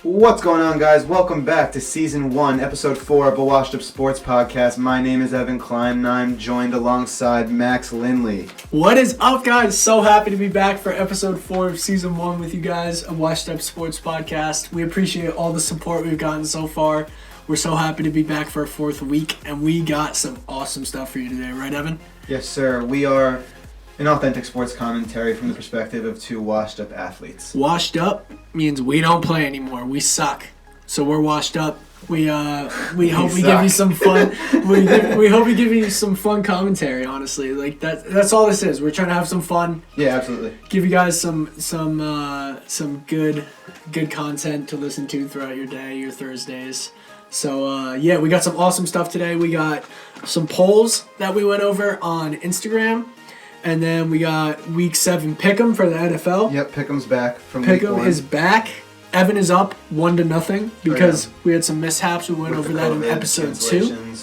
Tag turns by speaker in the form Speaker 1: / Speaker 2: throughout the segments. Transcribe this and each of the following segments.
Speaker 1: What's going on, guys? Welcome back to Season 1, Episode 4 of a Washed Up Sports Podcast. My name is Evan Klein, and I'm joined alongside Max Lindley.
Speaker 2: What is up, guys? So happy to be back for Episode 4 of Season 1 with you guys, a Washed Up Sports Podcast. We appreciate all the support we've gotten so far. We're so happy to be back for a fourth week, and we got some awesome stuff for you today, right, Evan?
Speaker 1: Yes, sir. We are an authentic sports commentary from the perspective of two washed-up athletes.
Speaker 2: Washed up means we don't play anymore. We suck. So we're washed up. We hope we give you some fun. we hope we give you some fun commentary. Honestly, like that's all this is. We're trying to have some fun.
Speaker 1: Yeah, absolutely.
Speaker 2: Give you guys some good content to listen to throughout your day, your Thursdays. So yeah, we got some awesome stuff today. We got some polls that we went over on Instagram. And then we got Week 7 Pick'em for the NFL.
Speaker 1: Yep, Pick'em's back from Week 1.
Speaker 2: Pick'em is back. Evan is up 1-0 because we had some mishaps. We went over that in Episode 2.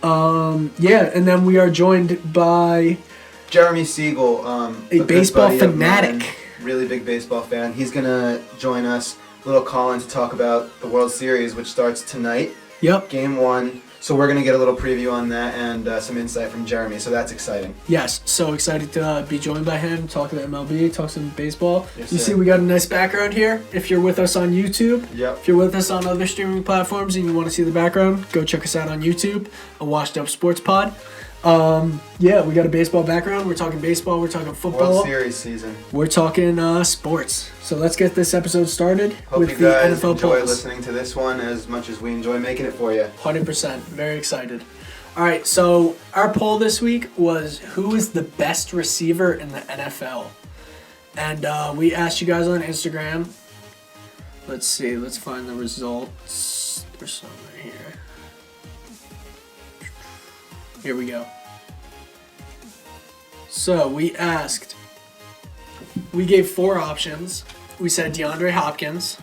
Speaker 2: Yeah, and then we are joined by
Speaker 1: Jeremy Siegel,
Speaker 2: a baseball fanatic.
Speaker 1: Really big baseball fan. He's going to join us, a little call-in to talk about the World Series, which starts tonight.
Speaker 2: Yep.
Speaker 1: Game 1. So we're going to get a little preview on that and some insight from Jeremy, so that's exciting.
Speaker 2: Yes, so excited to be joined by him, talk to the MLB, talk some baseball.
Speaker 1: Yes,
Speaker 2: you
Speaker 1: sir.
Speaker 2: see we got a nice background here. If you're with us on YouTube,
Speaker 1: Yep.
Speaker 2: if you're with us on other streaming platforms and you want to see the background, go check us out on YouTube, a Washed Up Sports Pod. Yeah, we got a baseball background. We're talking baseball, we're talking football.
Speaker 1: World Series season.
Speaker 2: We're talking sports. So let's get this episode started
Speaker 1: Hope
Speaker 2: with
Speaker 1: you
Speaker 2: the
Speaker 1: guys
Speaker 2: NFL
Speaker 1: enjoy
Speaker 2: polls.
Speaker 1: listening to this one as much as we enjoy making it for you.
Speaker 2: 100%. Very excited. All right, so our poll this week was who is the best receiver in the NFL? And we asked you guys on Instagram. Let's see. Let's find the results. There's some right here. Here we go. So we gave 4 options. We said DeAndre Hopkins,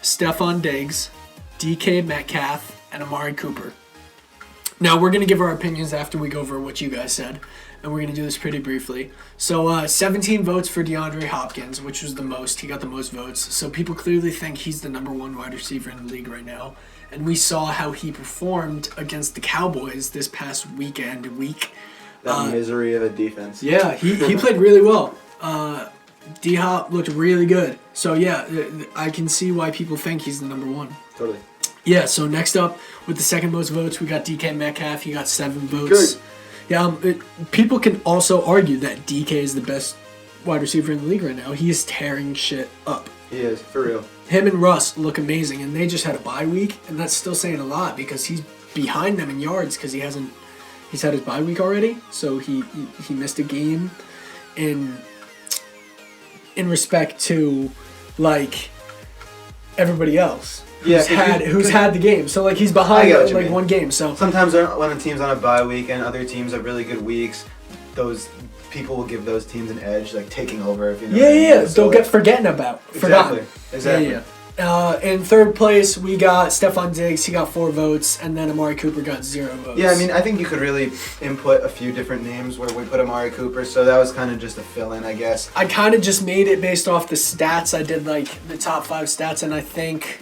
Speaker 2: Stephon Diggs, DK Metcalf, and Amari Cooper. Now, we're going to give our opinions after we go over what you guys said, and we're going to do this pretty briefly. So, 17 votes for DeAndre Hopkins, which was the most. He got the most votes. So, people clearly think he's the number 1 wide receiver in the league right now. And we saw how he performed against the Cowboys this past week.
Speaker 1: That misery of a defense.
Speaker 2: Yeah, he played really well. D-Hop looked really good. So, yeah, I can see why people think he's the number 1.
Speaker 1: Totally.
Speaker 2: Yeah, so next up, with the second most votes, we got DK Metcalf. He got 7 votes.
Speaker 1: Good.
Speaker 2: Yeah, people can also argue that DK is the best wide receiver in the league right now. He is tearing shit up.
Speaker 1: He is, for real.
Speaker 2: Him and Russ look amazing, and they just had a bye week, and that's still saying a lot because he's behind them in yards because he's had his bye week already, so he missed a game in respect to, like, everybody else. Who's had the game. So, like, he's behind like 1 game. So
Speaker 1: sometimes when a team's on a bye week and other teams have really good weeks, those people will give those teams an edge, like taking over. If you know.
Speaker 2: Yeah. They'll get forgotten.
Speaker 1: Exactly.
Speaker 2: Yeah. In third place, we got Stephon Diggs. He got 4 votes, and then Amari Cooper got 0 votes.
Speaker 1: Yeah, I mean, I think you could really input a few different names where we put Amari Cooper, so that was kind of just a fill-in, I guess.
Speaker 2: I kind of just made it based off the stats. I did, like, the top 5 stats, and I think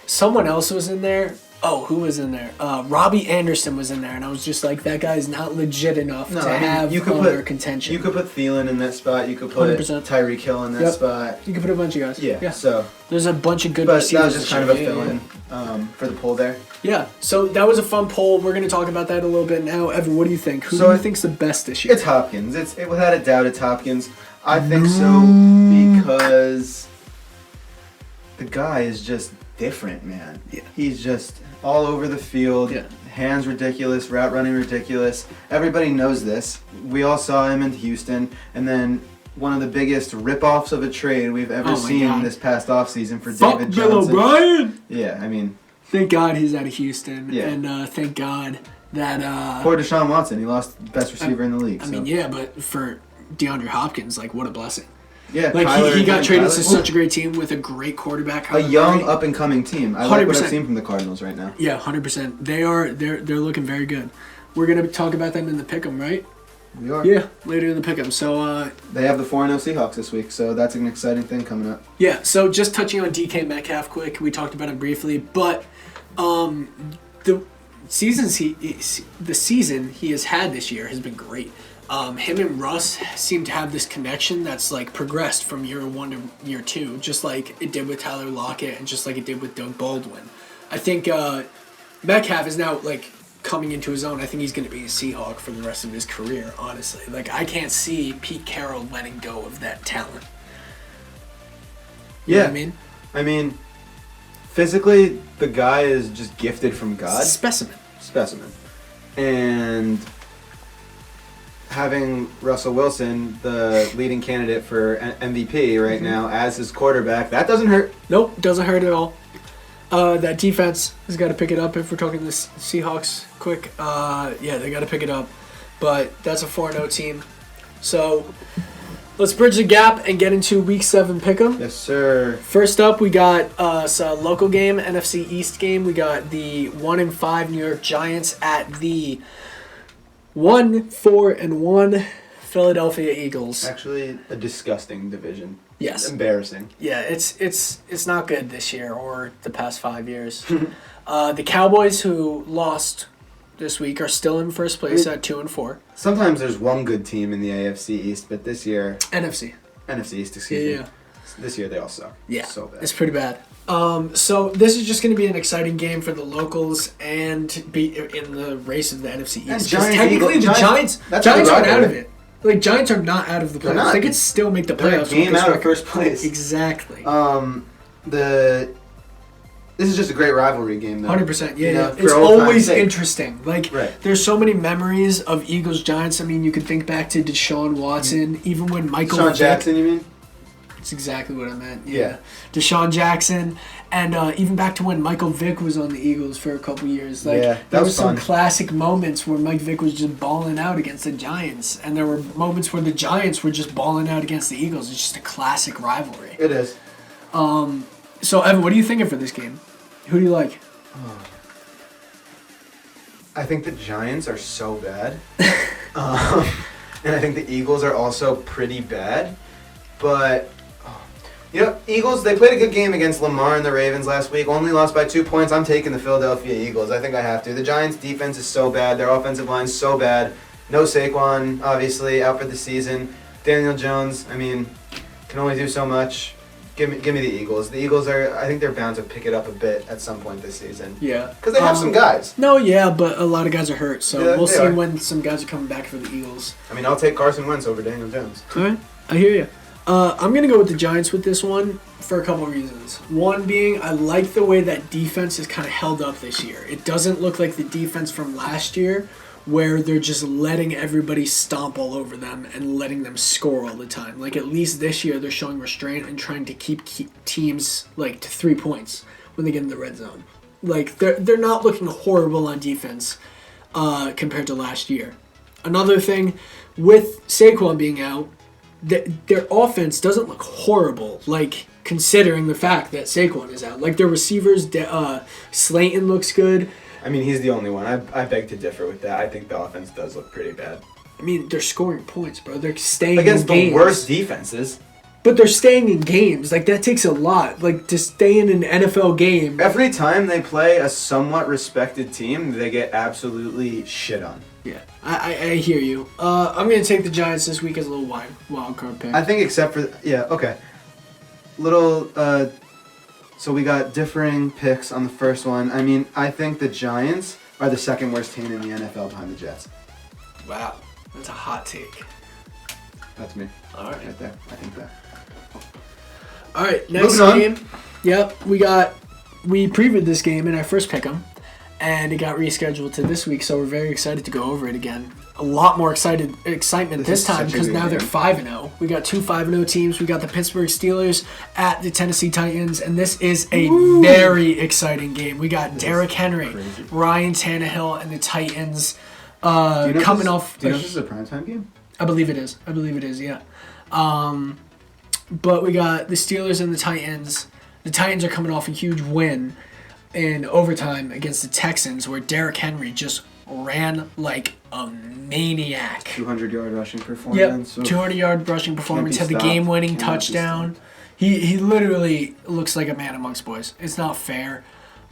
Speaker 2: someone else was in there. Oh, who was in there? Robbie Anderson was in there, and I was just like, that guy's not legit enough to have owner contention.
Speaker 1: You could put Thielen in that spot. You could put
Speaker 2: 100%.
Speaker 1: Tyreek Hill in that spot.
Speaker 2: You could put a bunch of guys.
Speaker 1: Yeah. So
Speaker 2: there's a bunch of good
Speaker 1: but
Speaker 2: receivers.
Speaker 1: that was just kind of a fill-in for the poll there.
Speaker 2: Yeah, so that was a fun poll. We're going to talk about that a little bit now. Evan, what do you think? Who do you think's the best this year?
Speaker 1: It's Hopkins. It without a doubt, it's Hopkins. I think so because the guy is just different, man.
Speaker 2: Yeah.
Speaker 1: He's just all over the field.
Speaker 2: Yeah.
Speaker 1: Hands ridiculous, route running ridiculous. Everybody knows this. We all saw him in Houston, and then one of the biggest rip-offs of a trade we've ever seen this past offseason for David Johnson.
Speaker 2: Bill O'Brien!
Speaker 1: Yeah, I mean...
Speaker 2: Thank God he's out of Houston,
Speaker 1: Yeah.
Speaker 2: and thank God that...
Speaker 1: Poor Deshaun Watson, he lost the best receiver in the league.
Speaker 2: I mean, yeah, but for DeAndre Hopkins, like, what a blessing.
Speaker 1: Yeah,
Speaker 2: like
Speaker 1: Kyler,
Speaker 2: he got traded to
Speaker 1: Kyler.
Speaker 2: such a great team with a great quarterback.
Speaker 1: A young, up-and-coming team. I like what I've
Speaker 2: 100%.
Speaker 1: seen from the Cardinals right now.
Speaker 2: Yeah, 100%. They're looking very good. We're gonna talk about them in the pick'em, right?
Speaker 1: We are.
Speaker 2: Yeah, later in the pick'em. So
Speaker 1: they have the 4-0 Seahawks this week, so that's an exciting thing coming up.
Speaker 2: Yeah. So just touching on DK Metcalf quick, we talked about him briefly, but the season he has had this year has been great. Him and Russ seem to have this connection that's like progressed from year 1 to year 2, just like it did with Tyler Lockett and just like it did with Doug Baldwin. I think Metcalf is now like coming into his own. I think he's going to be a Seahawk for the rest of his career, honestly. Like, I can't see Pete Carroll letting go of that talent. You know what I mean?
Speaker 1: I mean, physically, the guy is just gifted from God.
Speaker 2: Specimen.
Speaker 1: And having Russell Wilson, the leading candidate for MVP right now, as his quarterback, that doesn't hurt.
Speaker 2: Nope, doesn't hurt at all. That defense has got to pick it up if we're talking the Seahawks quick. Yeah, they got to pick it up. But that's a 4-0 team. So let's bridge the gap and get into Week 7 pick'em.
Speaker 1: Yes, sir.
Speaker 2: First up, we got a local game, NFC East game. We got the 1-5 New York Giants at the 1-4-1 Philadelphia Eagles.
Speaker 1: Actually, a disgusting division.
Speaker 2: Yes.
Speaker 1: Embarrassing.
Speaker 2: Yeah, it's not good this year or the past 5 years. The Cowboys, who lost this week, are still in first place at 2-4.
Speaker 1: Sometimes there's one good team in the AFC East, but this year...
Speaker 2: NFC
Speaker 1: East, excuse me.
Speaker 2: Yeah.
Speaker 1: This year they all suck.
Speaker 2: Yeah,
Speaker 1: so bad.
Speaker 2: It's pretty bad. So this is just going to be an exciting game for the locals and be in the race of the NFC East.
Speaker 1: And
Speaker 2: technically, the Giants aren't out of it. Like, Giants are not out of the playoffs. They could still make the playoffs.
Speaker 1: They're a game out of first place.
Speaker 2: Exactly.
Speaker 1: This is just a great rivalry game, though.
Speaker 2: 100%. Yeah,
Speaker 1: you know,
Speaker 2: it's always interesting. Like, there's so many memories of Eagles Giants. I mean, you could think back to Deshaun Watson, even when Michael
Speaker 1: Deshaun Jackson, you mean?
Speaker 2: That's exactly what I meant. Yeah. Deshaun Jackson, and even back to when Michael Vick was on the Eagles for a couple years. Like, there was some classic moments where Mike Vick was just balling out against the Giants, and there were moments where the Giants were just balling out against the Eagles. It's just a classic rivalry.
Speaker 1: It is.
Speaker 2: So, Evan, what are you thinking for this game? Who do you like?
Speaker 1: I think the Giants are so bad. And I think the Eagles are also pretty bad. But, Eagles, they played a good game against Lamar and the Ravens last week. Only lost by 2 points. I'm taking the Philadelphia Eagles. I think I have to. The Giants' defense is so bad. Their offensive line is so bad. No Saquon, obviously, out for the season. Daniel Jones, I mean, can only do so much. Give me the Eagles. The Eagles I think they're bound to pick it up a bit at some point this season.
Speaker 2: Yeah.
Speaker 1: Because they have some guys.
Speaker 2: No, yeah, but a lot of guys are hurt, so we'll see when some guys are coming back for the Eagles.
Speaker 1: I mean, I'll take Carson Wentz over Daniel Jones.
Speaker 2: All right, I hear you. I'm going to go with the Giants with this one for a couple of reasons. One being, I like the way that defense is kind of held up this year. It doesn't look like the defense from last year, where they're just letting everybody stomp all over them and letting them score all the time. Like, at least this year, they're showing restraint and trying to keep teams, like, to 3 points when they get in the red zone. Like, they're not looking horrible on defense compared to last year. Another thing, with Saquon being out, their offense doesn't look horrible, like, considering the fact that Saquon is out. Like, their receivers, Slayton looks good.
Speaker 1: I mean, he's the only one. I beg to differ with that. I think the offense does look pretty bad.
Speaker 2: I mean, they're scoring points, bro. They're staying
Speaker 1: against
Speaker 2: in games.
Speaker 1: The worst defenses.
Speaker 2: But they're staying in games. Like, that takes a lot. Like, to stay in an NFL game.
Speaker 1: Every time they play a somewhat respected team, they get absolutely shit on.
Speaker 2: Yeah, I hear you. I'm going to take the Giants this week as a little wild card pick.
Speaker 1: I think except for... Yeah, okay. So we got differing picks on the first one. I mean, I think the Giants are the second worst team in the NFL behind the Jets.
Speaker 2: Wow, that's a hot take.
Speaker 1: That's me.
Speaker 2: All right.
Speaker 1: Right there. I think that.
Speaker 2: All right, next game. Yep, we previewed this game in our first pick'em, and it got rescheduled to this week, so we're very excited to go over it again. A lot more excitement this time because now they're 5-0. We got 2 5-0 teams. We got the Pittsburgh Steelers at the Tennessee Titans, and this is a very exciting game. We got Derrick Henry, Ryan Tannehill, and the Titans coming off.
Speaker 1: Do you know if this is a primetime game?
Speaker 2: I believe it is. Yeah. But we got the Steelers and the Titans. The Titans are coming off a huge win in overtime against the Texans, where Derrick Henry just ran like a maniac.
Speaker 1: 200-yard rushing performance.
Speaker 2: Yep, 200-yard rushing performance. Had the
Speaker 1: stopped.
Speaker 2: game-winning
Speaker 1: Cannot be
Speaker 2: touchdown. He literally looks like a man amongst boys. It's not fair.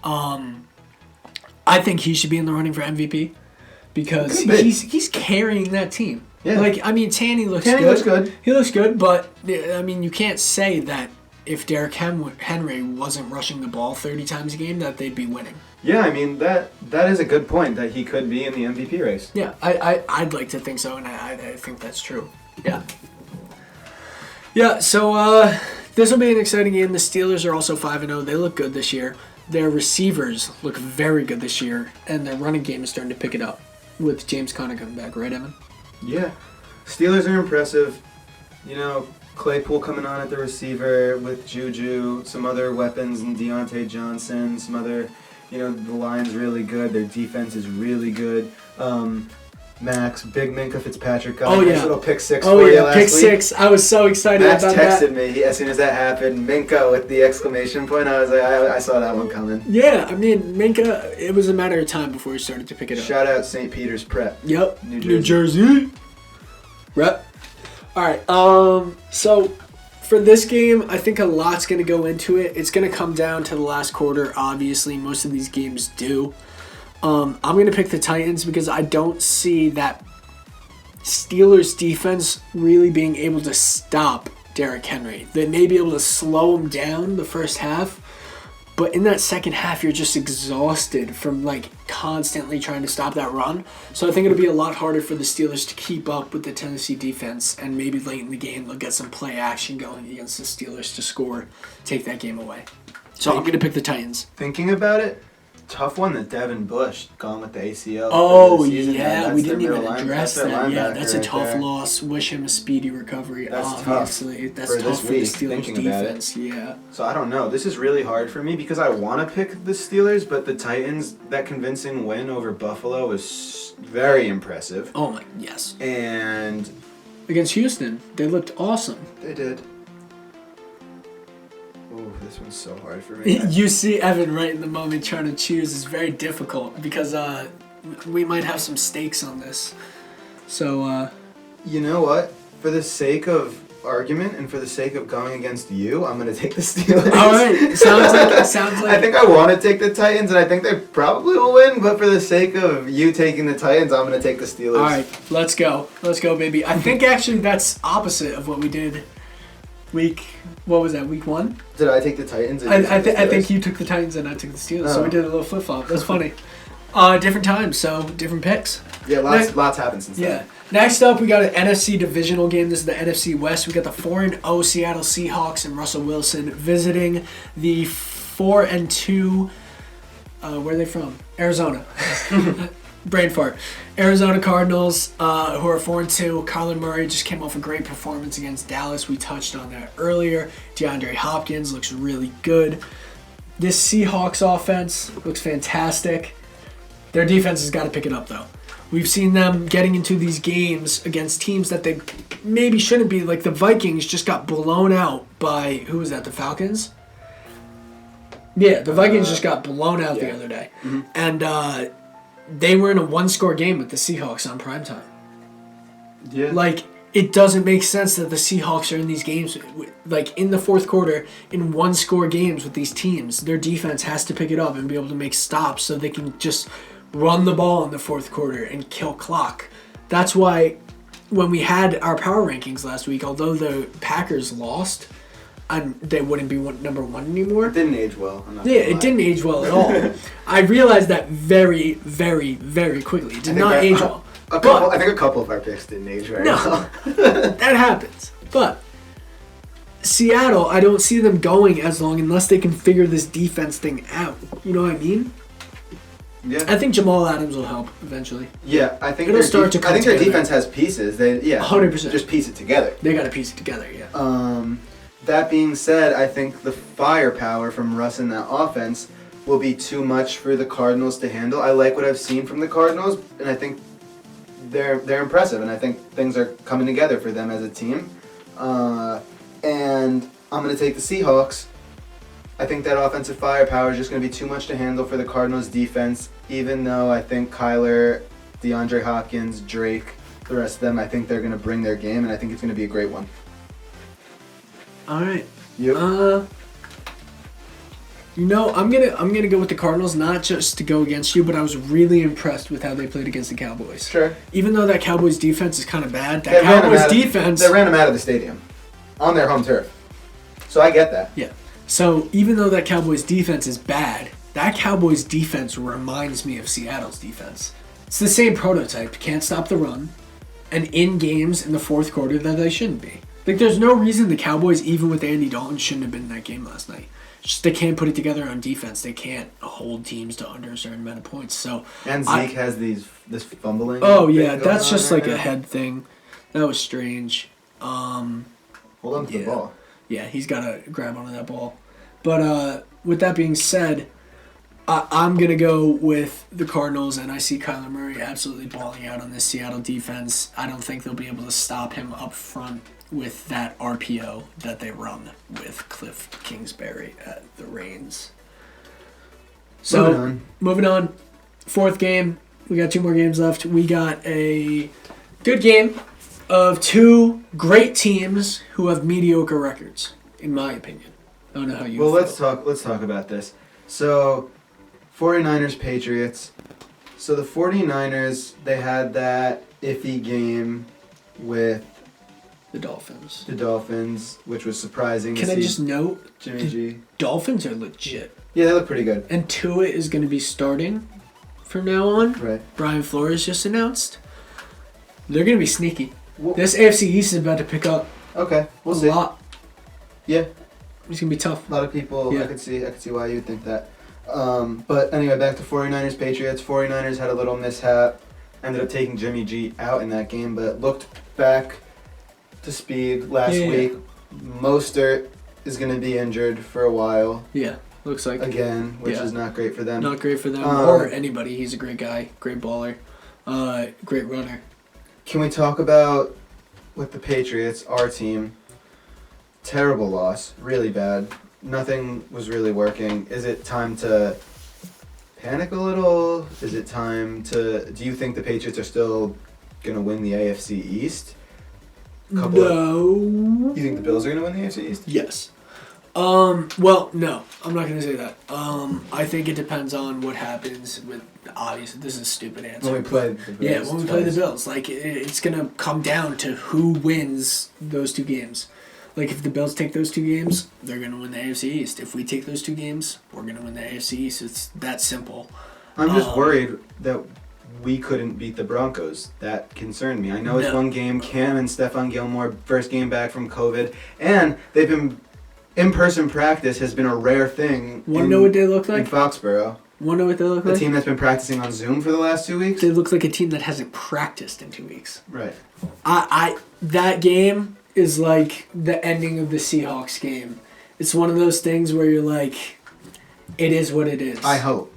Speaker 2: I think he should be in the running for MVP because he's carrying that team.
Speaker 1: Yeah.
Speaker 2: Like, I mean, Tanny looks good. He looks good, but, I mean, you can't say that if Derrick Henry wasn't rushing the ball 30 times a game that they'd be winning.
Speaker 1: Yeah, I mean, that is a good point, that he could be in the MVP race.
Speaker 2: Yeah, I'd like to think so, and I think that's true. Yeah. Yeah, so this will be an exciting game. The Steelers are also 5-0. They look good this year. Their receivers look very good this year, and their running game is starting to pick it up with James Conner coming back, right, Evan?
Speaker 1: Yeah. Steelers are impressive. You know, Claypool coming on at the receiver with Juju, some other weapons in Deontay Johnson, some other, you know, the line's really good. Their defense is really good. Max, big Minka Fitzpatrick got a nice little pick six for you last week.
Speaker 2: Pick six. I was so excited
Speaker 1: Max
Speaker 2: about that.
Speaker 1: texted me as soon as that happened. Minka with the exclamation point. I was like, I saw that one coming.
Speaker 2: Yeah, I mean, Minka, it was a matter of time before he started to pick it up.
Speaker 1: Shout out St. Peter's Prep.
Speaker 2: Yep.
Speaker 1: New Jersey.
Speaker 2: Rep. All right. So for this game, I think a lot's going to go into it. It's going to come down to the last quarter, obviously. Most of these games do. I'm going to pick the Titans because I don't see that Steelers defense really being able to stop Derrick Henry. They may be able to slow him down the first half, but in that second half, you're just exhausted from like constantly trying to stop that run. So I think it'll be a lot harder for the Steelers to keep up with the Tennessee defense, and maybe late in the game they'll get some play action going against the Steelers to score, take that game away. So I'm going to pick the Titans.
Speaker 1: Thinking about it, tough one that Devin Bush gone with the ACL.
Speaker 2: Oh, yeah, we didn't even address that. Yeah, that's a tough loss. Wish him a speedy recovery, obviously. That's tough for the Steelers defense, yeah.
Speaker 1: So I don't know. This is really hard for me because I want to pick the Steelers, but the Titans, that convincing win over Buffalo was very impressive.
Speaker 2: Oh, my, yes.
Speaker 1: And
Speaker 2: against Houston, they looked awesome.
Speaker 1: They did. Ooh, this one's so hard for me.
Speaker 2: You see Evan right in the moment trying to choose is very difficult because we might have some stakes on this. So,
Speaker 1: you know what? For the sake of argument and for the sake of going against you, I'm going to take the Steelers.
Speaker 2: All right. Sounds like
Speaker 1: I think I want to take the Titans, and I think they probably will win, but for the sake of you taking the Titans, I'm going to take the Steelers.
Speaker 2: All right. Let's go. Let's go, baby. I think actually that's opposite of what we did what was that, week 1?
Speaker 1: Did I take the Titans?
Speaker 2: I think you took the Titans and I took the Steelers, so we did a little flip-flop. That's funny. Different times, so different picks.
Speaker 1: Yeah, lots happened since then.
Speaker 2: Yeah. Next up, we got an NFC divisional game. This is the NFC West. We got the 4-0 Seattle Seahawks and Russell Wilson visiting the 4-2, where are they from? Arizona. Brain fart. Arizona Cardinals, who are 4-2. Kyler Murray just came off a great performance against Dallas. We touched on that earlier. DeAndre Hopkins looks really good. This Seahawks offense looks fantastic. Their defense has got to pick it up, though. We've seen them getting into these games against teams that they maybe shouldn't be. Like the Vikings just got blown out by, who was that, the Falcons? Yeah, the Vikings just got blown out the other day. Mm-hmm. And they were in a one-score game with the Seahawks on primetime. Yeah. Like, it doesn't make sense that the Seahawks are in these games, like in the fourth quarter, in one-score games with these teams. Their defense has to pick it up and be able to make stops so they can just run the ball in the fourth quarter and kill clock. That's why when we had our power rankings last week, although the Packers lost, and they wouldn't be number 1 anymore.
Speaker 1: It didn't age well.
Speaker 2: It didn't age well at all. I realized that very, very, very quickly. It did not age well.
Speaker 1: I think a couple of our picks didn't age very well.
Speaker 2: That happens. But Seattle, I don't see them going as long unless they can figure this defense thing out. You know what I mean? Yeah. I think Jamal Adams will help eventually.
Speaker 1: Yeah, I think their defense has pieces.
Speaker 2: 100%.
Speaker 1: Just piece it together.
Speaker 2: They got to piece it together, yeah.
Speaker 1: That being said, I think the firepower from Russ in that offense will be too much for the Cardinals to handle. I like what I've seen from the Cardinals, and I think they're impressive, and I think things are coming together for them as a team. And I'm going to take the Seahawks I think that offensive firepower is just going to be too much to handle for the Cardinals defense, even though I think Kyler, DeAndre Hopkins, Drake, the rest of them, I think they're going to bring their game, and I think it's going to be a great one.
Speaker 2: All right.
Speaker 1: Yep.
Speaker 2: You know, I'm gonna go with the Cardinals, not just to go against you, but I was really impressed with how they played against the Cowboys.
Speaker 1: Sure.
Speaker 2: Even though that Cowboys defense is kind of bad,
Speaker 1: They ran them out of the stadium on their home turf. So I get that.
Speaker 2: Yeah. So even though that Cowboys defense is bad, that Cowboys defense reminds me of Seattle's defense. It's the same prototype. Can't stop the run, and in games in the fourth quarter that they shouldn't be. Like, there's no reason the Cowboys, even with Andy Dalton, shouldn't have been in that game last night. Just they can't put it together on defense. They can't hold teams to under a certain amount of points. So
Speaker 1: and Zeke has this fumbling.
Speaker 2: Oh yeah, that's just like a head thing. That was strange.
Speaker 1: Hold on to the ball.
Speaker 2: Yeah, he's got to grab onto that ball. But with that being said, I'm going to go with the Cardinals, and I see Kyler Murray absolutely balling out on this Seattle defense. I don't think they'll be able to stop him up front with that RPO that they run with Cliff Kingsbury at the reins. So, moving on. Fourth game. We got 2 more games left. We got a good game of 2 great teams who have mediocre records, in my opinion. I don't know how you feel.
Speaker 1: Let's talk about this. So, 49ers Patriots. So the 49ers, they had that iffy game with
Speaker 2: the Dolphins.
Speaker 1: Which was surprising.
Speaker 2: Can I just note,
Speaker 1: Jimmy G.
Speaker 2: Dolphins are legit.
Speaker 1: Yeah, they look pretty good.
Speaker 2: And Tua is going to be starting from now on.
Speaker 1: Right.
Speaker 2: Brian Flores just announced. They're going to be sneaky. This AFC East is about to pick up.
Speaker 1: Okay, we'll see.
Speaker 2: A lot.
Speaker 1: Yeah.
Speaker 2: It's going to be tough.
Speaker 1: A lot of people, yeah. I could see why you would think that. But anyway, back to 49ers Patriots. 49ers had a little mishap. Ended up taking Jimmy G out in that game, but looked back to speed last week. Mostert is going to be injured for a while.
Speaker 2: Yeah, looks like.
Speaker 1: Again, which is not great for them.
Speaker 2: Not great for them or anybody. He's a great guy, great baller, great runner.
Speaker 1: Can we talk about, with the Patriots, our team, terrible loss, really bad. Nothing was really working. Is it time to panic a little? Is it time to... Do you think the Patriots are still going to win the AFC East?
Speaker 2: No.
Speaker 1: You think the Bills are going to win the AFC East?
Speaker 2: Yes. Well, no. I'm not going to say that. I think it depends on what happens with... Obviously, this is a stupid answer.
Speaker 1: When we play the Bills.
Speaker 2: Yeah, when we play the Bills. Like, it's going to come down to who wins those 2 games. Like, if the Bills take those 2 games, they're going to win the AFC East. If we take those 2 games, we're going to win the AFC East. It's that simple.
Speaker 1: I'm just worried that we couldn't beat the Broncos. That concerned me. I know it's one game. Cam and Stephon Gilmore, first game back from COVID. And they've been... In-person practice has been a rare thing.
Speaker 2: Want to know what they look like?
Speaker 1: In Foxborough.
Speaker 2: Want to know what they look like?
Speaker 1: A team that's been practicing on Zoom for the last 2 weeks?
Speaker 2: They look like a team that hasn't practiced in 2 weeks.
Speaker 1: Right.
Speaker 2: That game is like the ending of the Seahawks game. It's one of those things where you're like, it is what it is.
Speaker 1: I hope.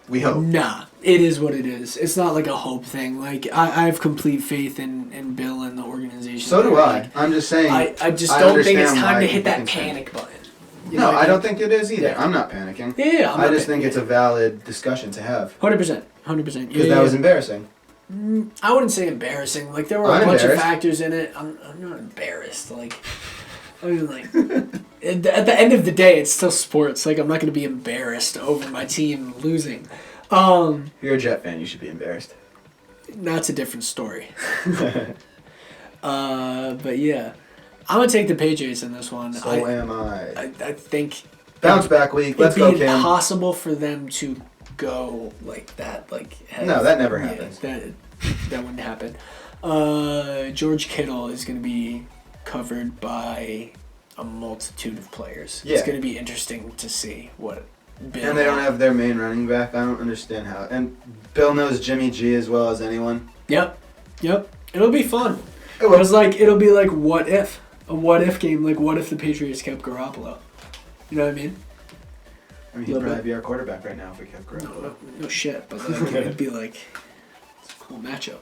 Speaker 1: We hope.
Speaker 2: Nah, it is what it is. It's not like a hope thing. Like, I have complete faith in Bill and the organization.
Speaker 1: So do I.
Speaker 2: Like,
Speaker 1: I'm just saying.
Speaker 2: I just don't think it's time to hit that panic button.
Speaker 1: No, I don't think it is either. Yeah. I'm not panicking.
Speaker 2: Yeah,
Speaker 1: I just think it's a valid discussion to have.
Speaker 2: 100%. 100%.
Speaker 1: Because that was embarrassing.
Speaker 2: I wouldn't say embarrassing. Like, there were a bunch of factors in it. I'm not embarrassed. Like, I mean, like, at the end of the day, it's still sports. Like, I'm not going to be embarrassed over my team losing.
Speaker 1: If you're a Jet fan, you should be embarrassed.
Speaker 2: That's a different story. But yeah, I'm gonna take the Patriots in this one.
Speaker 1: So am I.
Speaker 2: I think
Speaker 1: bounce back week. Let's go, Cam.
Speaker 2: It'd be impossible for them to go like that. Like
Speaker 1: no, that never happens.
Speaker 2: That wouldn't happen. George Kittle is gonna be covered by a multitude of players. Yeah. It's gonna be interesting to see what. Bill.
Speaker 1: And they don't have their main running back. I don't understand how. And Bill knows Jimmy G as well as anyone.
Speaker 2: Yep. It'll be fun. It'll be like what if. A what if game. Like, what if the Patriots kept Garoppolo? You know what I mean?
Speaker 1: I mean, he'd probably be our quarterback right now if we kept Garoppolo.
Speaker 2: No shit. But like, it'd be like, it's a cool matchup.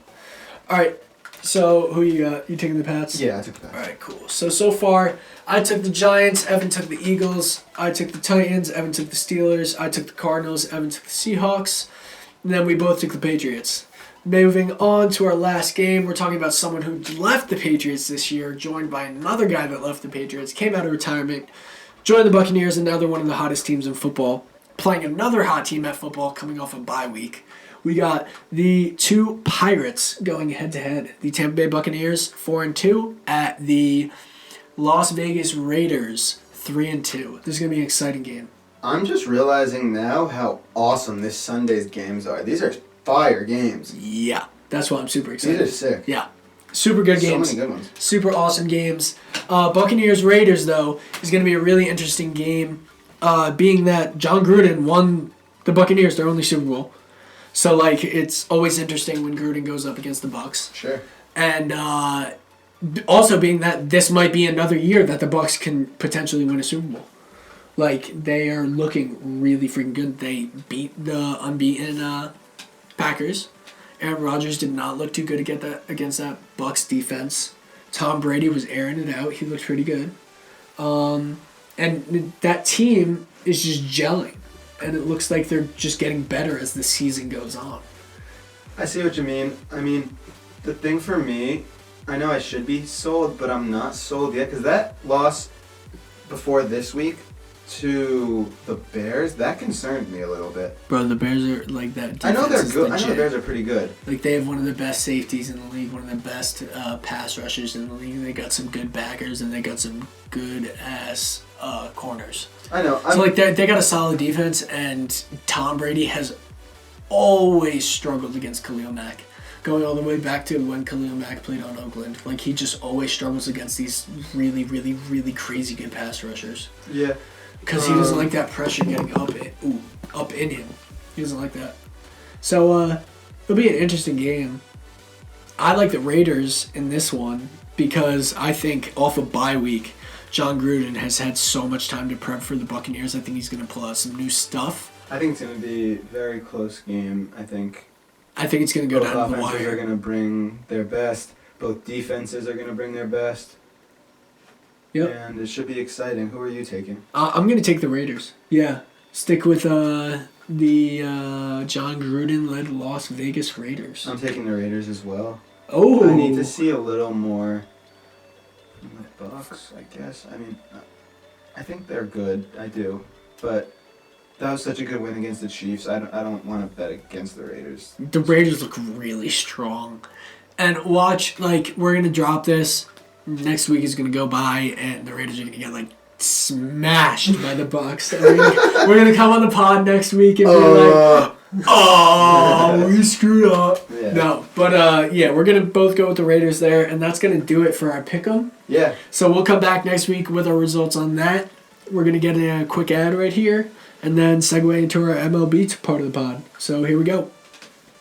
Speaker 2: All right. So, who you got? You taking the Pats?
Speaker 1: Yeah, I took the Pats.
Speaker 2: All right, cool. So far, I took the Giants, Evan took the Eagles. I took the Titans, Evan took the Steelers. I took the Cardinals, Evan took the Seahawks. And then we both took the Patriots. Moving on to our last game, we're talking about someone who left the Patriots this year, joined by another guy that left the Patriots, came out of retirement, joined the Buccaneers, and now they're one of the hottest teams in football. Playing another hot team at football coming off a bye week. We got the two Pirates going head-to-head. The Tampa Bay Buccaneers, 4-2, at the Las Vegas Raiders, 3-2. This is going to be an exciting game.
Speaker 1: I'm just realizing now how awesome this Sunday's games are. These are fire games.
Speaker 2: Yeah, that's why I'm super excited.
Speaker 1: These are sick.
Speaker 2: Yeah, super good games.
Speaker 1: So many good ones.
Speaker 2: Super awesome games. Buccaneers Raiders, though, is going to be a really interesting game, being that John Gruden won the Buccaneers their only Super Bowl. So, like, it's always interesting when Gruden goes up against the Bucs.
Speaker 1: Sure.
Speaker 2: And also being that this might be another year that the Bucs can potentially win a Super Bowl. Like, they are looking really freaking good. They beat the unbeaten Packers. Aaron Rodgers did not look too good against that Bucs defense. Tom Brady was airing it out. He looked pretty good. And that team is just gelling. And it looks like they're just getting better as the season goes on.
Speaker 1: I see what you mean. I mean, the thing for me, I know I should be sold, but I'm not sold yet. Because that loss before this week to the Bears, that concerned me a little bit.
Speaker 2: Bro, the Bears are like that.
Speaker 1: I know they're good. I know the Bears are pretty good.
Speaker 2: Like, they have one of the best safeties in the league, one of the best pass rushers in the league. They got some good backers, and they got some good-ass corners.
Speaker 1: I know.
Speaker 2: So, like, they got a solid defense, and Tom Brady has always struggled against Khalil Mack. Going all the way back to when Khalil Mack played on Oakland. Like, he just always struggles against these really, really, really crazy good pass rushers.
Speaker 1: Yeah.
Speaker 2: Because he doesn't like that pressure getting up in him. He doesn't like that. So, it'll be an interesting game. I like the Raiders in this one because I think off a bye week, John Gruden has had so much time to prep for the Buccaneers. I think he's going to pull out some new stuff.
Speaker 1: I think it's going to be a very close game. I think
Speaker 2: it's going to go down to the wire.
Speaker 1: Both offenses are going to bring their best. Both defenses are going to bring their best.
Speaker 2: Yep.
Speaker 1: And it should be exciting. Who are you taking?
Speaker 2: I'm going to take the Raiders. Yeah. Stick with the John Gruden-led Las Vegas Raiders.
Speaker 1: I'm taking the Raiders as well.
Speaker 2: Oh.
Speaker 1: I need to see a little more from the Bucs, I guess. I mean, I think they're good. I do. But that was such a good win against the Chiefs. I don't want to bet against the Raiders.
Speaker 2: The Raiders look really strong. And watch, like, we're going to drop this. Next week is going to go by, and the Raiders are going to get, like, smashed by the Bucs. We're going to come on the pod next week and be like, oh, we screwed up.
Speaker 1: Yeah.
Speaker 2: No, but, yeah, we're going to both go with the Raiders there, and that's going to do it for our pick'em.
Speaker 1: Yeah.
Speaker 2: So we'll come back next week with our results on that. We're going to get a quick ad right here, and then segue into our MLB part of the pod. So here we go.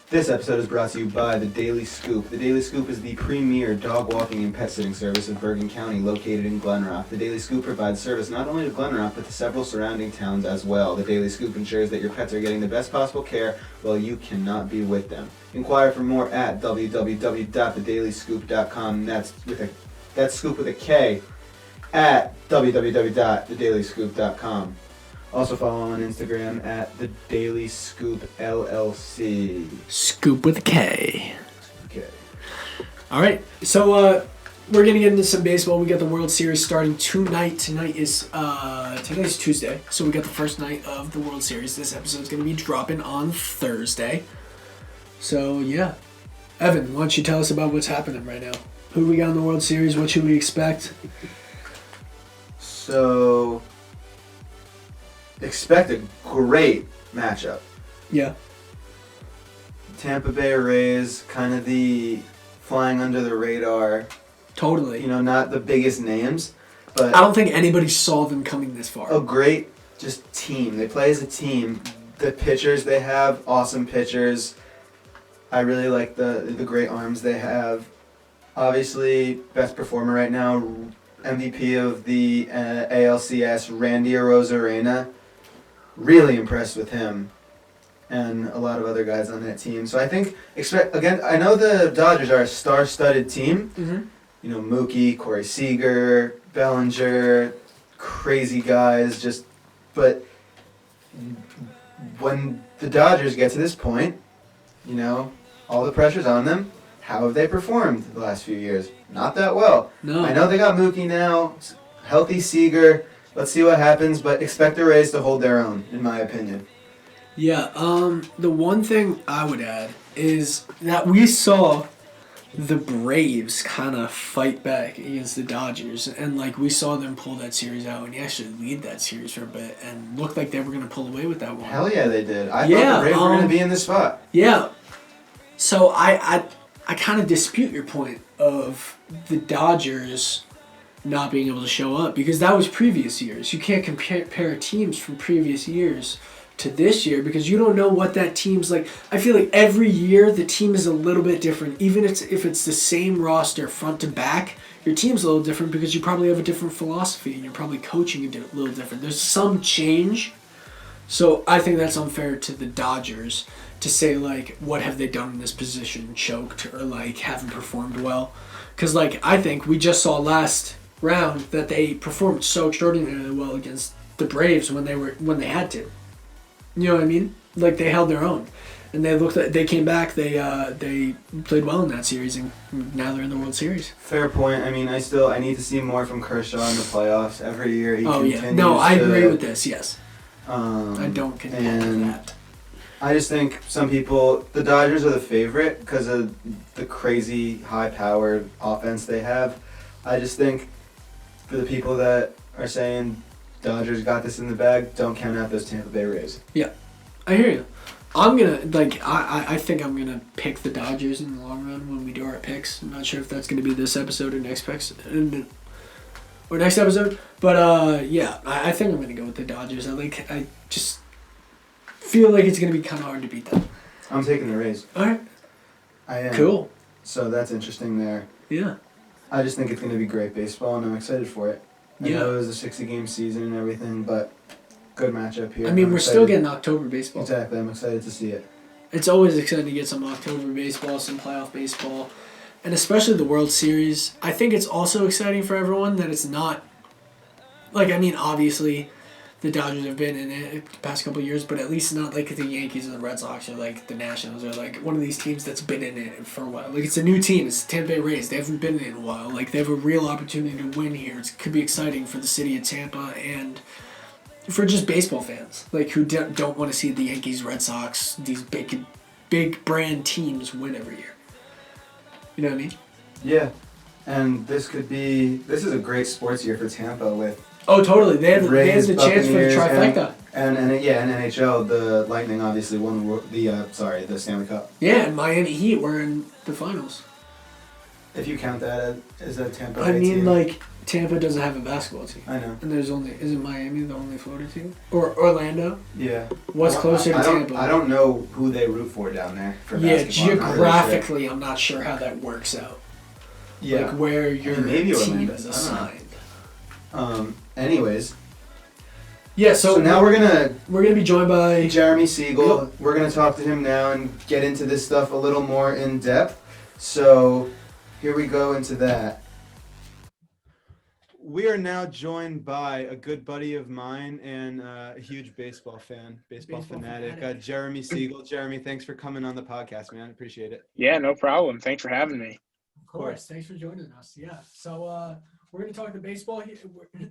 Speaker 1: This episode is brought to you by The Daily Scoop. The Daily Scoop is the premier dog walking and pet sitting service of Bergen County, located in Glen Rock. The Daily Scoop provides service not only to Glen Rock, but to several surrounding towns as well. The Daily Scoop ensures that your pets are getting the best possible care while you cannot be with them. Inquire for more at www.thedailyscoop.com. That's scoop with a K at www.thedailyscoop.com. Also follow on Instagram at The Daily Scoop LLC.
Speaker 2: Scoop with a K.
Speaker 1: Okay.
Speaker 2: All right. So we're going to get into some baseball. We got the World Series starting tonight. Tonight's Tuesday. So we got the first night of the World Series. This episode's going to be dropping on Thursday. So, yeah. Evan, why don't you tell us about what's happening right now? Who we got in the World Series? What should we expect?
Speaker 1: So, expect a great matchup.
Speaker 2: Yeah.
Speaker 1: Tampa Bay Rays, kind of the flying under the radar.
Speaker 2: Totally.
Speaker 1: You know, not the biggest names, but
Speaker 2: I don't think anybody saw them coming this far.
Speaker 1: a great just team. They play as a team. The pitchers they have, awesome pitchers. I really like the great arms they have. Obviously, best performer right now, MVP of the ALCS, Randy Arozarena. Really impressed with him and a lot of other guys on that team. So I think, I know the Dodgers are a star-studded team.
Speaker 2: Mm-hmm.
Speaker 1: Mookie, Corey Seager, Bellinger, crazy guys. But when the Dodgers get to this point, all the pressure's on them. How have they performed the last few years? Not that well.
Speaker 2: No.
Speaker 1: I know they got Mookie now, healthy Seager. Let's see what happens, but expect the Rays to hold their own, in my opinion.
Speaker 2: Yeah, the one thing I would add is that we saw the Braves kind of fight back against the Dodgers, and we saw them pull that series out and actually lead that series for a bit and looked like they were going to pull away with that one.
Speaker 1: Hell yeah, they did. I thought the Braves were going to be in this spot.
Speaker 2: Yeah. So I kind of dispute your point of the Dodgers not being able to show up because that was previous years. You can't compare teams from previous years to this year because you don't know what that team's like. I feel like every year the team is a little bit different. Even if it's the same roster front to back, your team's a little different because you probably have a different philosophy and you're probably coaching a little different. There's some change. So I think that's unfair to the Dodgers to say, what have they done in this position? Choked or, haven't performed well? Because, I think we just saw last round that they performed so extraordinarily well against the Braves when they had to. You know what I mean? They held their own, and they came back. They played well in that series, and now they're in the World Series.
Speaker 1: Fair point. I mean, I need to see more from Kershaw in the playoffs. Every year he continues.
Speaker 2: Yeah, no, I agree with this. Yes, I don't contend with that.
Speaker 1: I just think the Dodgers are the favorite because of the crazy high-powered offense they have. I just think for the people that are saying Dodgers got this in the bag, don't count out those Tampa Bay Rays.
Speaker 2: Yeah, I hear you. I'm gonna I think I'm gonna pick the Dodgers in the long run when we do our picks. I'm not sure if that's gonna be this episode or next episode, but yeah, I think I'm gonna go with the Dodgers. I just feel like it's gonna be kind of hard to beat them.
Speaker 1: I'm taking the Rays.
Speaker 2: All right.
Speaker 1: I am.
Speaker 2: Cool.
Speaker 1: So that's interesting there.
Speaker 2: Yeah.
Speaker 1: I just think it's gonna be great baseball, and I'm excited for it. I know it was a 60-game season and everything, but good matchup here.
Speaker 2: I mean, we're still getting October baseball.
Speaker 1: Exactly. I'm excited to see it.
Speaker 2: It's always exciting to get some October baseball, some playoff baseball, and especially the World Series. I think it's also exciting for everyone that it's not... obviously, the Dodgers have been in it the past couple of years, but at least not the Yankees or the Red Sox or the Nationals or one of these teams that's been in it for a while. It's a new team. It's the Tampa Bay Rays. They haven't been in it in a while. They have a real opportunity to win here. It could be exciting for the city of Tampa and for just baseball fans who don't want to see the Yankees, Red Sox, these big brand teams win every year. You know what I mean?
Speaker 1: Yeah, and this is a great sports year for Tampa with.
Speaker 2: Oh, totally. They have
Speaker 1: Rays,
Speaker 2: the chance for the trifecta.
Speaker 1: And in NHL, the Lightning obviously won the Stanley Cup.
Speaker 2: Yeah, and Miami Heat were in the finals.
Speaker 1: If you count that as a Tampa
Speaker 2: Bay team.
Speaker 1: team.
Speaker 2: Tampa doesn't have a basketball team.
Speaker 1: I know.
Speaker 2: And isn't Miami the only Florida team? Or Orlando?
Speaker 1: Yeah.
Speaker 2: What's closer to Tampa?
Speaker 1: I don't know who they root for down there for
Speaker 2: basketball.
Speaker 1: Yeah,
Speaker 2: geographically, I'm not sure how that works out.
Speaker 1: Yeah.
Speaker 2: Where your team is assigned.
Speaker 1: Anyways.
Speaker 2: Yeah, so
Speaker 1: now we're gonna
Speaker 2: be joined by
Speaker 1: Jeremy Siegel.
Speaker 2: Yep.
Speaker 1: We're gonna talk to him now and get into this stuff a little more in depth. So here we go into that. We are now joined by a good buddy of mine and a huge baseball fanatic, Jeremy Siegel. Jeremy, thanks for coming on the podcast, man. Appreciate it.
Speaker 3: Yeah, no problem. Thanks for having me.
Speaker 2: Of course. Thanks for joining us. Yeah. So we're going to talk the baseball here. We're going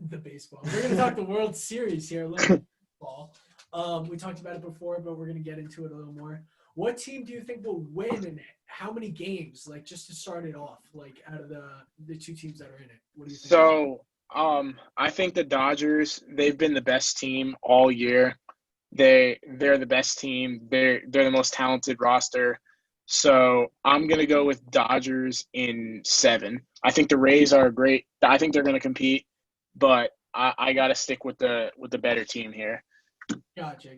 Speaker 2: to talk the World Series here. Ball. We talked about it before, but we're going to get into it a little more. What team do you think will win and how many games? Just to start it off, out of the two teams that are in it. What do you think?
Speaker 3: So, I think the Dodgers, they've been the best team all year. They're the best team. They're the most talented roster. So I'm going to go with Dodgers in 7. I think the Rays are great. I think they're going to compete, but I got to stick with the better team here.
Speaker 2: Gotcha.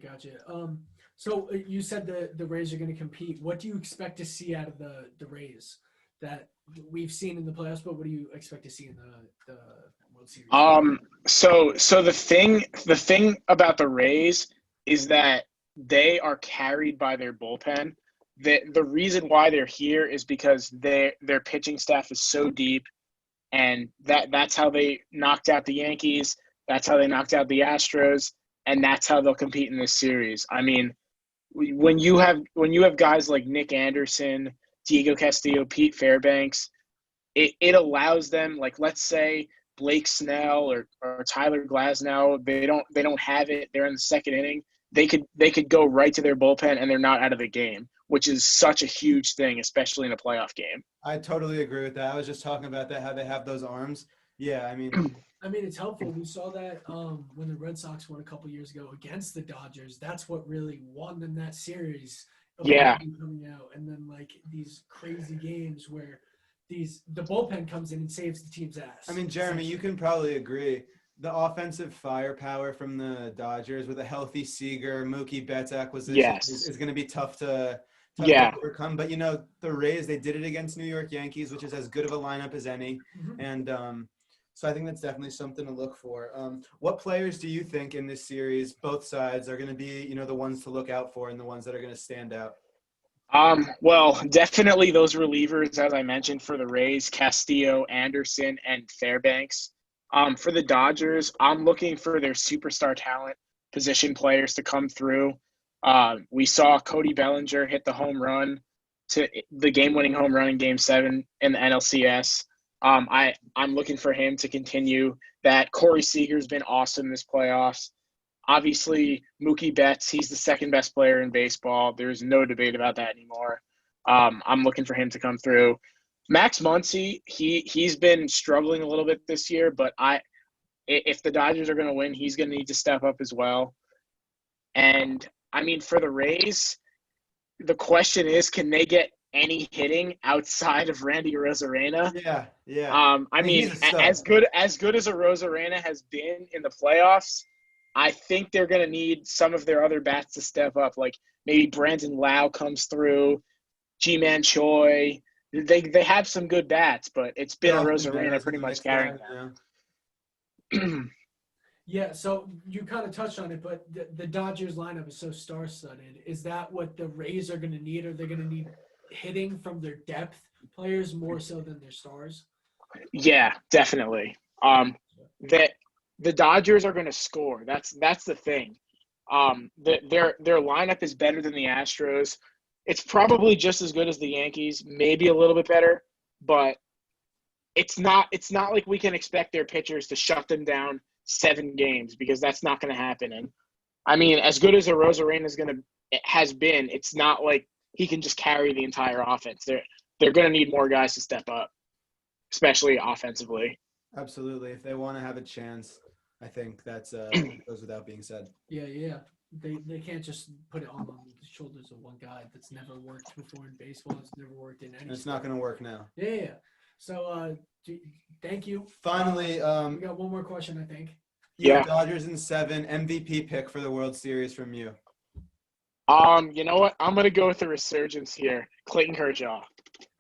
Speaker 2: So you said the Rays are going to compete. What do you expect to see out of the Rays that we've seen in the playoffs, but what do you expect to see in the World Series?
Speaker 3: So the thing about the Rays is that they are carried by their bullpen. The reason why they're here is because their pitching staff is so deep. And that's how they knocked out the Yankees. That's how they knocked out the Astros, and that's how they'll compete in this series. I mean, when you have guys like Nick Anderson, Diego Castillo, Pete Fairbanks, it allows them, like, let's say Blake Snell or Tyler Glasnow, they don't have it. They're in the second inning. They could go right to their bullpen and they're not out of the game, which is such a huge thing, especially in a playoff game.
Speaker 1: I totally agree with that. I was just talking about that, how they have those arms. Yeah, I mean,
Speaker 2: it's helpful. We saw that when the Red Sox won a couple years ago against the Dodgers. That's what really won them that series.
Speaker 3: Yeah.
Speaker 2: Coming out, and then like these crazy games where the bullpen comes in and saves the team's ass.
Speaker 1: I mean, Jeremy, you can probably agree. The offensive firepower from the Dodgers with a healthy Seager, Mookie Betts acquisition is going to be tough to overcome. But, the Rays, they did it against New York Yankees, which is as good of a lineup as any. Mm-hmm. And so I think that's definitely something to look for. What players do you think in this series, both sides, are going to be, the ones to look out for and the ones that are going to stand out?
Speaker 3: Well, definitely those relievers, as I mentioned, for the Rays, Castillo, Anderson, and Fairbanks. For the Dodgers, I'm looking for their superstar talent position players to come through. We saw Cody Bellinger hit the home run, to the game-winning home run in Game 7 in the NLCS. I'm looking for him to continue that. Corey Seager's been awesome this playoffs. Obviously, Mookie Betts, he's the second best player in baseball. There's no debate about that anymore. I'm looking for him to come through. Max Muncy, he's been struggling a little bit this year, but if the Dodgers are going to win, he's going to need to step up as well. And, I mean, for the Rays, the question is, can they get any hitting outside of Randy Arozarena?
Speaker 1: Yeah.
Speaker 3: I mean, as good as Arozarena has been in the playoffs, I think they're going to need some of their other bats to step up. Like maybe Brandon Lau comes through, G-Man Choi. They have some good bats, but it's been Arozarena pretty much carrying them.
Speaker 2: Yeah, so you kind of touched on it, but the Dodgers lineup is so star-studded. Is that what the Rays are going to need? Are they going to need hitting from their depth players more so than their stars?
Speaker 3: Yeah, definitely. The Dodgers are going to score. That's the thing. Their lineup is better than the Astros. It's probably just as good as the Yankees, maybe a little bit better, but it's not like we can expect their pitchers to shut them down 7 games, because that's not going to happen. And I mean, as good as Arozarena has been, it's not like he can just carry the entire offense. They're going to need more guys to step up, especially offensively.
Speaker 1: Absolutely. If they want to have a chance, I think that's goes without being said.
Speaker 2: Yeah. They can't just put it on the shoulders of one guy that's never worked before in baseball. It's never worked in any.
Speaker 1: It's not going to work now.
Speaker 2: Yeah. So, thank you.
Speaker 1: Finally,
Speaker 2: we got one more question, I think.
Speaker 3: Yeah.
Speaker 1: Dodgers in 7, MVP pick for the World Series from you.
Speaker 3: You know what? I'm gonna go with the resurgence here. Clayton Kershaw.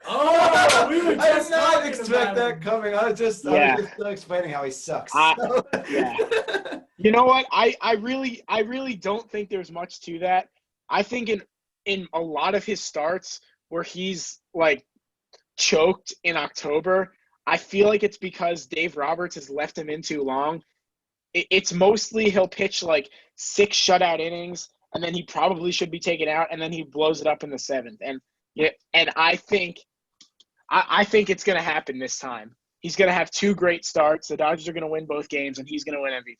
Speaker 2: Oh, we were just
Speaker 1: I did not expect that coming. I was just explaining how he sucks.
Speaker 3: Yeah. You know what? I really don't think there's much to that. I think in a lot of his starts where he's like choked in October, I feel like it's because Dave Roberts has left him in too long. It's mostly he'll pitch like 6 shutout innings, and then he probably should be taken out, and then he blows it up in the 7th. And I think it's going to happen this time. He's going to have 2 great starts. The Dodgers are going to win both games, and he's going to win MVP.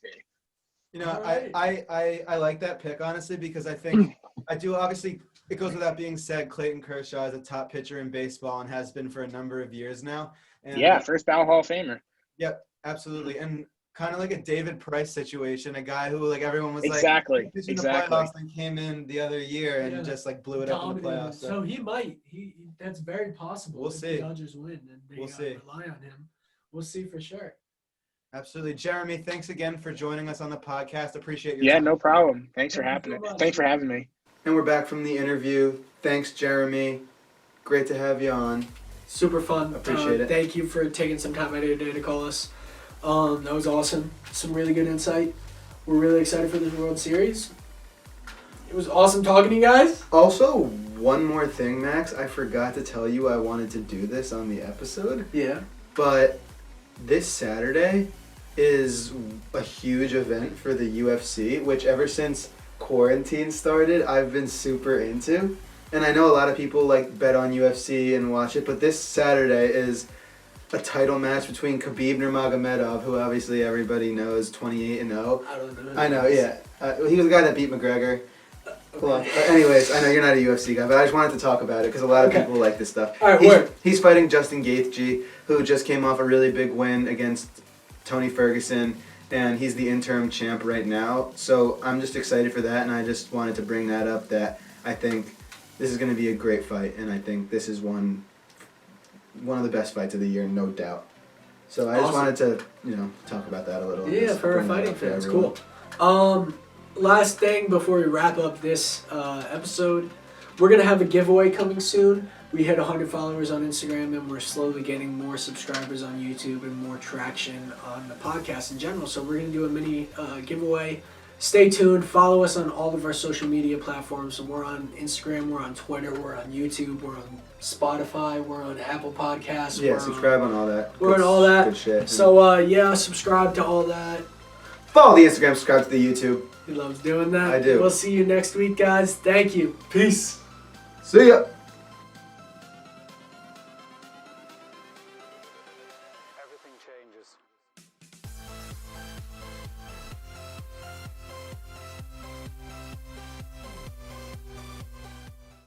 Speaker 1: You know, I like that pick, honestly, because I think I do. Obviously, it goes without being said, Clayton Kershaw is a top pitcher in baseball and has been for a number of years now. And,
Speaker 3: first ballot Hall of Famer.
Speaker 1: Yep, absolutely. And kind of like a David Price situation, a guy who like everyone was
Speaker 3: exactly.
Speaker 1: The playoffs and came in the other year and just like blew it up in the playoffs.
Speaker 2: So he might. That's very possible.
Speaker 1: We'll see.
Speaker 2: The Dodgers win and they rely on him. We'll see for sure.
Speaker 1: Absolutely. Jeremy, thanks again for joining us on the podcast. Appreciate your time.
Speaker 3: No problem. Thanks for having me.
Speaker 1: And we're back from the interview. Thanks, Jeremy. Great to have you on.
Speaker 2: Super fun.
Speaker 1: Appreciate it.
Speaker 2: Thank you for taking some time out of your day to call us. That was awesome. Some really good insight. We're really excited for this World Series. It was awesome talking to you guys.
Speaker 1: Also, one more thing, Max. I forgot to tell you I wanted to do this on the episode.
Speaker 2: Yeah.
Speaker 1: But this Saturday is a huge event for the UFC, which ever since quarantine started, I've been super into. And I know a lot of people like bet on UFC and watch it, but this Saturday is a title match between Khabib Nurmagomedov, who obviously everybody knows 28-0.
Speaker 2: I don't know.
Speaker 1: I know, yeah. He was the guy that beat McGregor. Well, anyways, I know you're not a UFC guy, but I just wanted to talk about it because a lot of people like this stuff.
Speaker 2: All right,
Speaker 1: he's fighting Justin Gaethje, who just came off a really big win against Tony Ferguson, and he's the interim champ right now. So I'm just excited for that, and I just wanted to bring that up, that I think this is going to be a great fight, and I think this is one of the best fights of the year, no doubt. So I just wanted to, talk about that a little.
Speaker 2: Yeah, for our fighting fans, cool. Last thing before we wrap up this episode, we're going to have a giveaway coming soon. We hit 100 followers on Instagram, and we're slowly getting more subscribers on YouTube and more traction on the podcast in general. So we're going to do a mini giveaway. Stay tuned. Follow us on all of our social media platforms. So we're on Instagram, we're on Twitter, we're on YouTube, we're on Spotify, we're on Apple Podcasts.
Speaker 1: Yeah, subscribe on all that.
Speaker 2: We're on all that.
Speaker 1: Good shit.
Speaker 2: So, subscribe to all that.
Speaker 1: Follow the Instagram, subscribe to the YouTube.
Speaker 2: He loves doing that.
Speaker 1: I do.
Speaker 2: We'll see you next week, guys. Thank you. Peace.
Speaker 1: See ya.
Speaker 4: Everything changes.